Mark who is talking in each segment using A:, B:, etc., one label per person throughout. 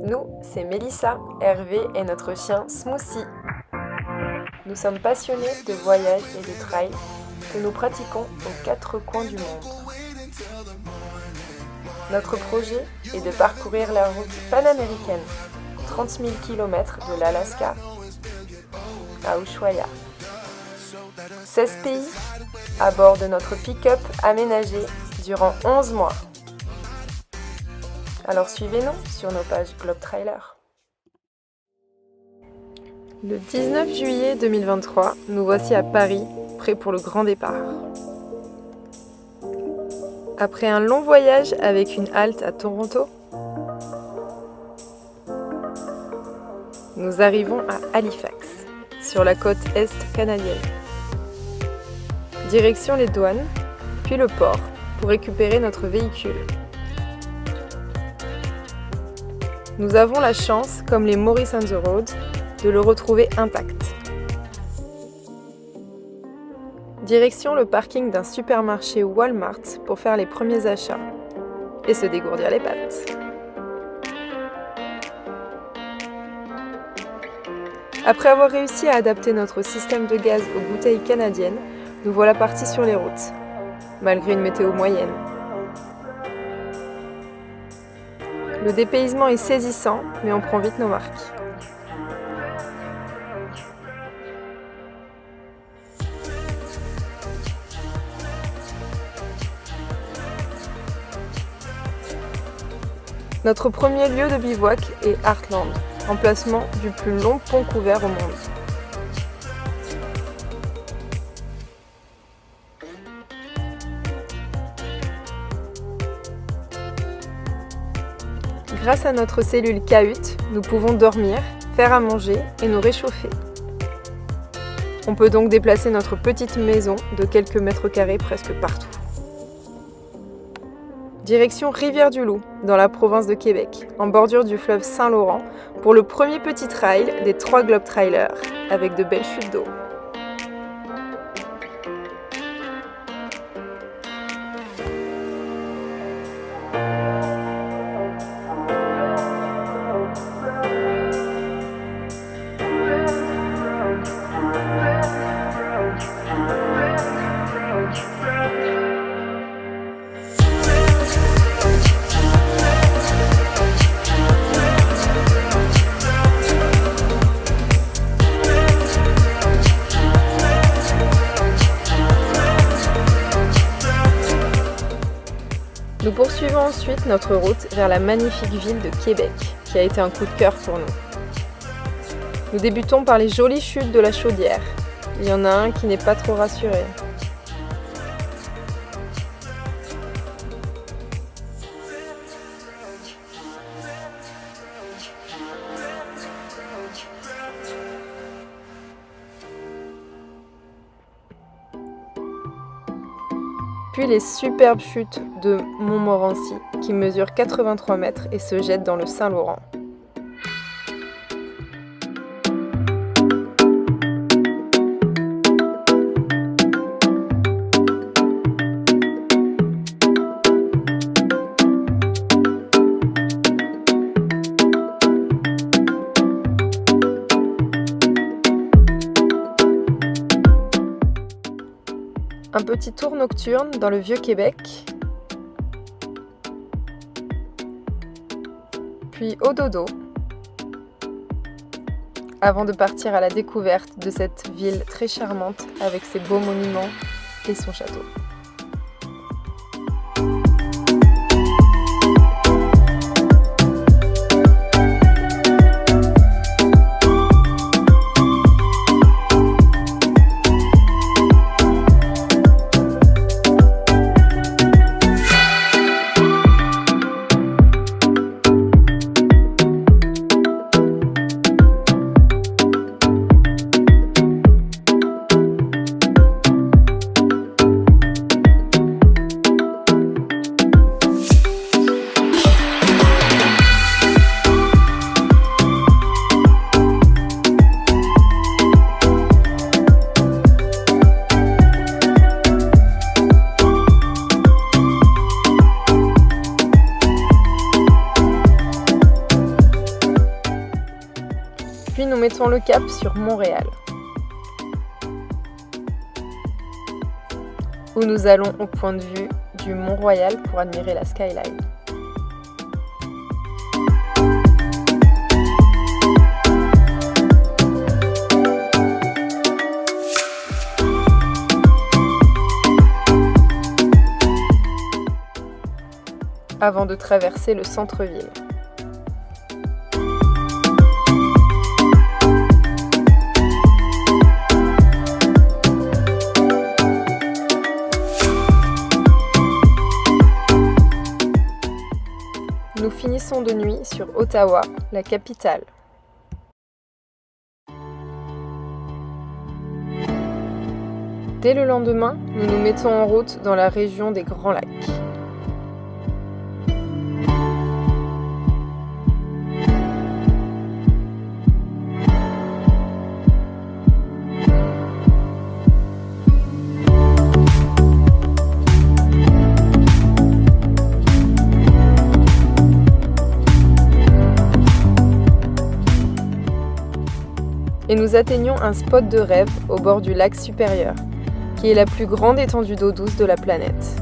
A: Nous, c'est Mélissa, Hervé et notre chien Smoothie. Nous sommes passionnés de voyage et de trail que nous pratiquons aux quatre coins du monde. Notre projet est de parcourir la route panaméricaine, 30 000 km de l'Alaska à Ushuaia. 16 pays à bord de notre pick-up aménagé durant 11 mois. Alors suivez-nous sur nos pages Globe Trailer. Le 19 juillet 2023, nous voici à Paris, prêts pour le grand départ. Après un long voyage avec une halte à Toronto, nous arrivons à Halifax, sur la côte est canadienne. Direction les douanes, puis le port, pour récupérer notre véhicule. Nous avons la chance, comme les Maurice on the Road, de le retrouver intact. Direction le parking d'un supermarché Walmart pour faire les premiers achats et se dégourdir les pattes. Après avoir réussi à adapter notre système de gaz aux bouteilles canadiennes, nous voilà partis sur les routes, malgré une météo moyenne. Le dépaysement est saisissant, mais on prend vite nos marques. Notre premier lieu de bivouac est Heartland, emplacement du plus long pont couvert au monde. Grâce à notre cellule cahute, nous pouvons dormir, faire à manger et nous réchauffer. On peut donc déplacer notre petite maison de quelques mètres carrés presque partout. Direction Rivière-du-Loup, dans la province de Québec, en bordure du fleuve Saint-Laurent, pour le premier petit trail des 3 Globe Trailers, avec de belles chutes d'eau. Nous poursuivons ensuite notre route vers la magnifique ville de Québec, qui a été un coup de cœur pour nous. Nous débutons par les jolies chutes de la Chaudière. Il y en a un qui n'est pas trop rassuré. Puis les superbes chutes de Montmorency qui mesurent 83 mètres et se jettent dans le Saint-Laurent. Un petit tour nocturne dans le Vieux-Québec, puis au dodo, avant de partir à la découverte de cette ville très charmante avec ses beaux monuments et son château. mettons le cap sur Montréal, où nous allons au point de vue du Mont-Royal pour admirer la skyline. Avant de traverser le centre-ville. Nous finissons de nuit sur Ottawa, la capitale. Dès le lendemain, nous nous mettons en route dans la région des Grands Lacs. Et nous atteignons un spot de rêve au bord du lac Supérieur, qui est la plus grande étendue d'eau douce de la planète.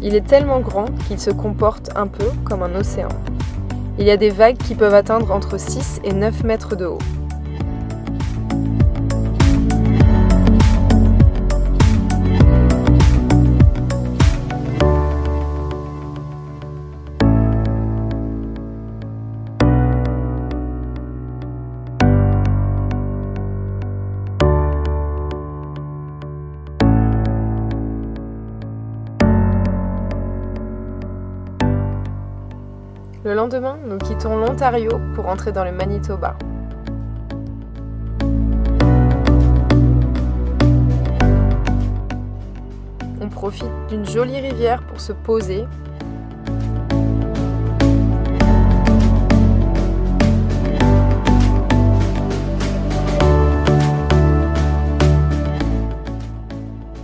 A: Il est tellement grand qu'il se comporte un peu comme un océan. Il y a des vagues qui peuvent atteindre entre 6 et 9 mètres de haut. Le lendemain, nous quittons l'Ontario pour entrer dans le Manitoba. On profite d'une jolie rivière pour se poser.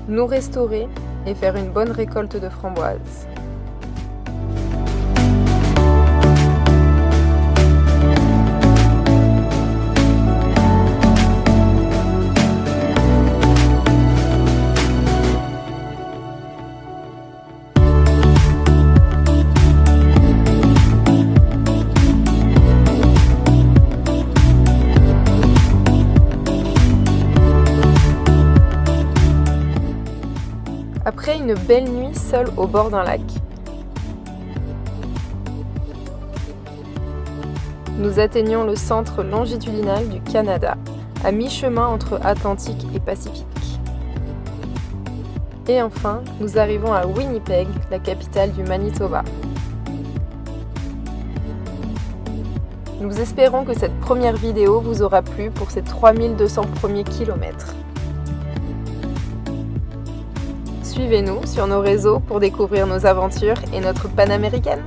A: Nous restaurer et faire une bonne récolte de framboises. Après une belle nuit seule au bord d'un lac, nous atteignons le centre longitudinal du Canada, à mi-chemin entre Atlantique et Pacifique. Et enfin, nous arrivons à Winnipeg, la capitale du Manitoba. Nous espérons que cette première vidéo vous aura plu pour ces 3200 premiers kilomètres. Suivez-nous sur nos réseaux pour découvrir nos aventures et notre panaméricaine.